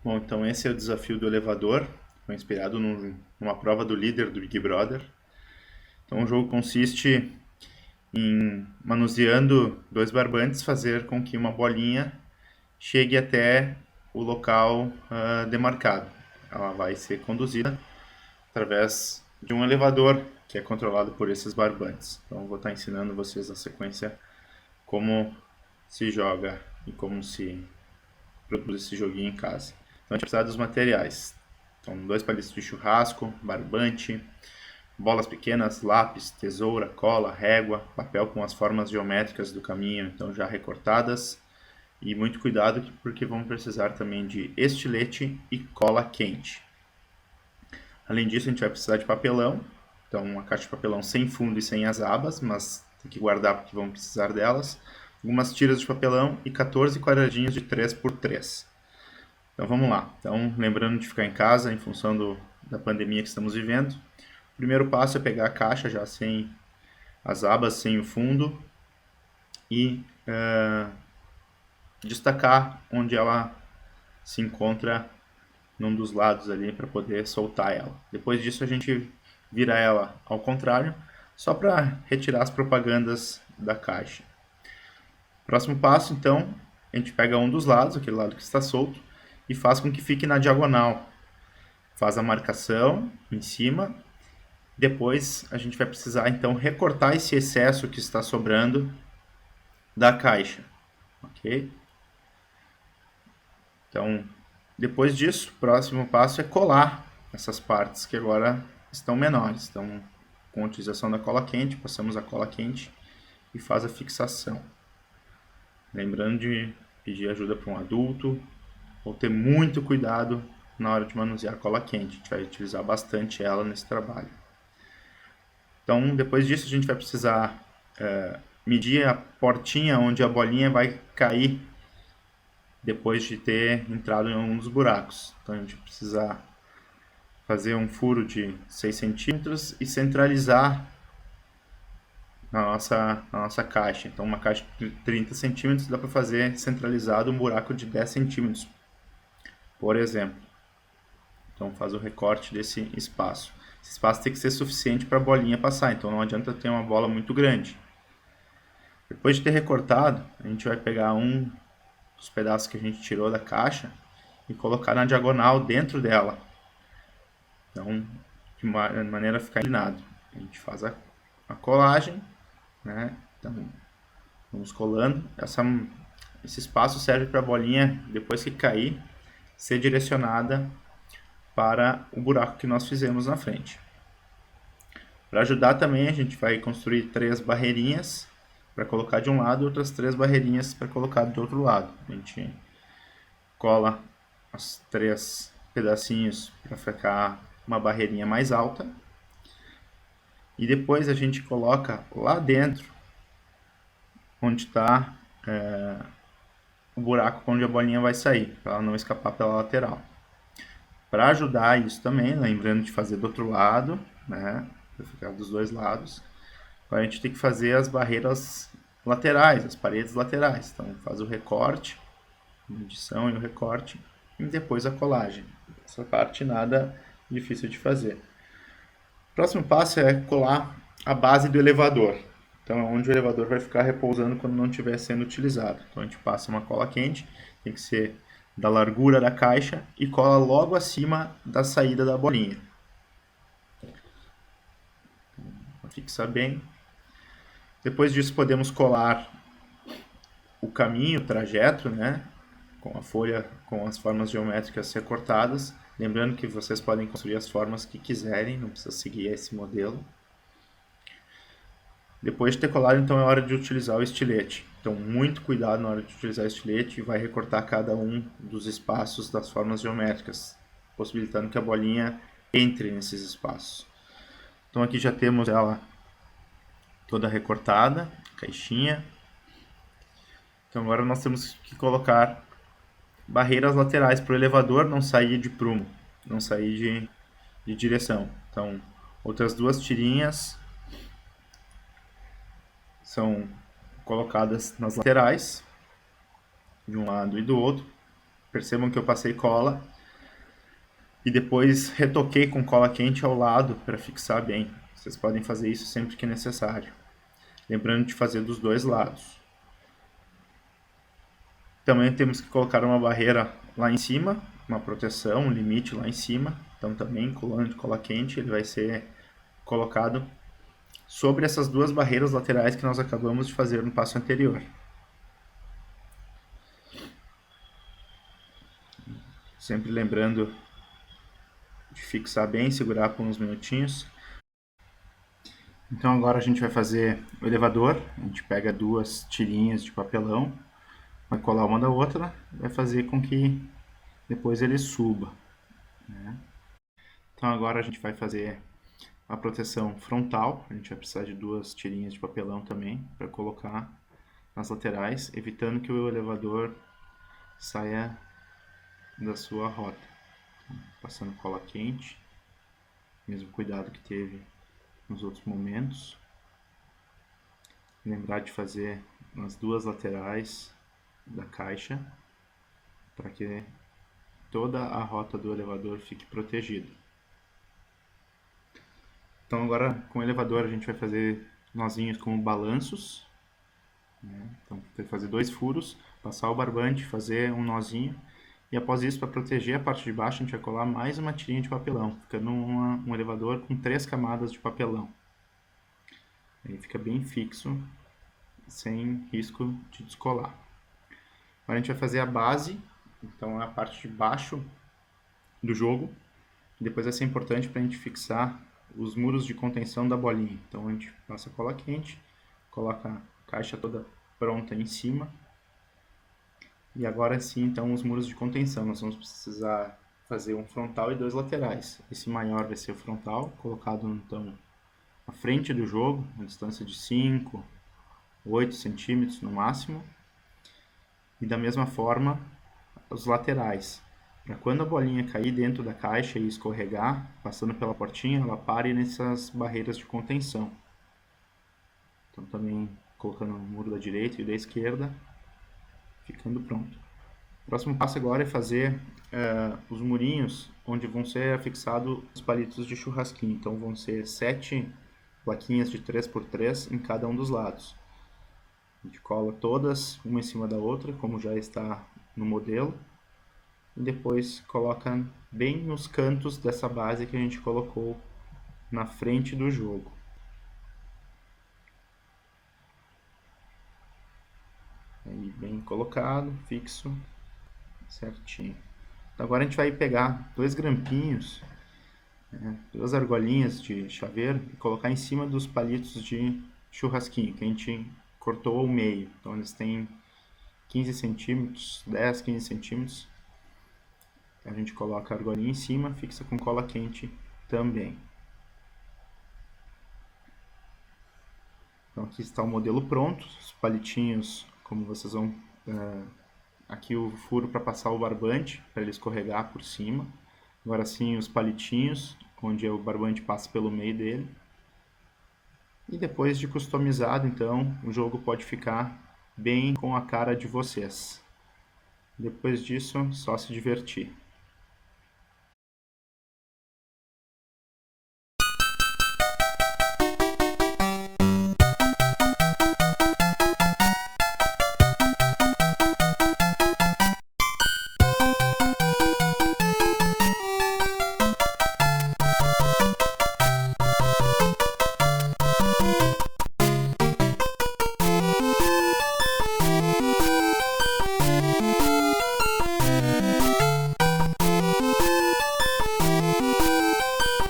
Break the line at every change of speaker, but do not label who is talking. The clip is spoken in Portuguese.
Bom, então esse é o desafio do elevador. Foi inspirado numa prova do líder do Big Brother. Então o jogo consiste em, manuseando dois barbantes, fazer com que uma bolinha chegue até o local demarcado. Ela vai ser conduzida através de um elevador que é controlado por esses barbantes. Então eu vou estar ensinando vocês na sequência como se joga e como se produz esse joguinho em casa. Então a gente vai precisar dos materiais. Então, 2 palitos de churrasco, barbante, bolas pequenas, lápis, tesoura, cola, régua, papel com as formas geométricas do caminho, então já recortadas. E muito cuidado porque vamos precisar também de estilete e cola quente. Além disso, a gente vai precisar de papelão. Então, uma caixa de papelão sem fundo e sem as abas, mas tem que guardar porque vamos precisar delas. Algumas tiras de papelão e 14 quadradinhos de 3x3. Então vamos lá. Então, lembrando de ficar em casa em função da pandemia que estamos vivendo. O primeiro passo é pegar a caixa já sem as abas, sem o fundo e destacar onde ela se encontra num dos lados ali para poder soltar ela. Depois disso a gente vira ela ao contrário, só para retirar as propagandas da caixa. Próximo passo, então, a gente pega um dos lados, aquele lado que está solto, e faz com que fique na diagonal. Faz a marcação em cima. Depois a gente vai precisar então recortar esse excesso que está sobrando da caixa, ok? Então, depois disso, o próximo passo é colar essas partes que agora estão menores. Então, com a utilização da cola quente, passamos a cola quente e faz a fixação. Lembrando de pedir ajuda para um adulto ou ter muito cuidado na hora de manusear a cola quente. A gente vai utilizar bastante ela nesse trabalho. Então, depois disso, a gente vai precisar medir a portinha onde a bolinha vai cair depois de ter entrado em um dos buracos. Então, a gente precisa fazer um furo de 6 centímetros e centralizar na nossa caixa. Então, uma caixa de 30 centímetros dá para fazer centralizado um buraco de 10 centímetros, por exemplo. Então, faz o recorte desse espaço. Esse espaço tem que ser suficiente para a bolinha passar, então não adianta ter uma bola muito grande. Depois de ter recortado, a gente vai pegar um dos pedaços que a gente tirou da caixa e colocar na diagonal dentro dela. Então, de maneira a ficar inclinado. A gente faz a colagem, né? Então, vamos colando. Esse espaço serve para a bolinha, depois que cair, ser direcionada para o buraco que nós fizemos na frente. Para ajudar também, a gente vai construir 3 barreirinhas para colocar de um lado e outras 3 barreirinhas para colocar do outro lado. A gente cola os 3 pedacinhos para ficar uma barreirinha mais alta. E depois a gente coloca lá dentro, onde está o buraco onde a bolinha vai sair, para ela não escapar pela lateral. Para ajudar isso também, lembrando de fazer do outro lado, né, para ficar dos dois lados, a gente tem que fazer as barreiras laterais, as paredes laterais. Então faz o recorte, a medição e o recorte, e depois a colagem. Essa parte nada difícil de fazer. O próximo passo é colar a base do elevador. Então é onde o elevador vai ficar repousando quando não estiver sendo utilizado. Então a gente passa uma cola quente, tem que ser da largura da caixa e cola logo acima da saída da bolinha. Vou fixar bem. Depois disso podemos colar o caminho, o trajeto, né? Com a folha, com as formas geométricas recortadas. Lembrando que vocês podem construir as formas que quiserem, não precisa seguir esse modelo. Depois de ter colado, então é hora de utilizar o estilete. Então, muito cuidado na hora de utilizar o estilete e vai recortar cada um dos espaços das formas geométricas, possibilitando que a bolinha entre nesses espaços. Então, aqui já temos ela toda recortada, caixinha. Então, agora nós temos que colocar barreiras laterais para o elevador não sair de prumo, não sair de direção. Então, outras 2 tirinhas são colocadas nas laterais, de um lado e do outro. Percebam que eu passei cola e depois retoquei com cola quente ao lado para fixar bem. Vocês podem fazer isso sempre que necessário. Lembrando de fazer dos dois lados. Também temos que colocar uma barreira lá em cima, uma proteção, um limite lá em cima. Então também colando de cola quente, ele vai ser colocado sobre essas duas barreiras laterais que nós acabamos de fazer no passo anterior. Sempre lembrando de fixar bem, segurar por uns minutinhos. Então agora a gente vai fazer o elevador. A gente pega duas tirinhas de papelão, vai colar uma da outra, vai fazer com que depois ele suba, né? Então agora a gente vai fazer a proteção frontal. A gente vai precisar de duas tirinhas de papelão também para colocar nas laterais, evitando que o elevador saia da sua rota. Passando cola quente, mesmo cuidado que teve nos outros momentos. Lembrar de fazer nas duas laterais da caixa para que toda a rota do elevador fique protegida. Então agora com o elevador a gente vai fazer nozinhos como balanços, né? Então vai fazer 2 furos, passar o barbante, fazer um nozinho, e após isso, para proteger a parte de baixo, a gente vai colar mais uma tirinha de papelão, ficando um elevador com 3 camadas de papelão. Aí fica bem fixo, sem risco de descolar. Agora a gente vai fazer a base, então é a parte de baixo do jogo. Depois vai ser importante para a gente fixar os muros de contenção da bolinha. Então a gente passa cola quente, coloca a caixa toda pronta em cima. E agora sim, então, os muros de contenção. Nós vamos precisar fazer um frontal e 2 laterais. Esse maior vai ser o frontal, colocado então à frente do jogo, a distância de 5, 8 centímetros no máximo. E da mesma forma, os laterais. Para quando a bolinha cair dentro da caixa e escorregar, passando pela portinha, ela pare nessas barreiras de contenção. Então também colocando o muro da direita e da esquerda, ficando pronto. O próximo passo agora é fazer os murinhos onde vão ser afixados os palitos de churrasquinho. Então vão ser 7 plaquinhas de 3x3 em cada um dos lados. A gente cola todas uma em cima da outra, como já está no modelo. E depois coloca bem nos cantos dessa base que a gente colocou na frente do jogo. Aí bem colocado, fixo, certinho. Então agora a gente vai pegar 2 grampinhos, 2 argolinhas de chaveiro e colocar em cima dos palitos de churrasquinho que a gente cortou ao meio. Então eles têm 15 centímetros, 10, 15 centímetros. A gente coloca a argolinha em cima, fixa com cola quente também. Então aqui está o modelo pronto, os palitinhos, como vocês vão... aqui o furo para passar o barbante, para ele escorregar por cima. Agora sim os palitinhos, onde o barbante passa pelo meio dele. E depois de customizado, então, o jogo pode ficar bem com a cara de vocês. Depois disso, só se divertir.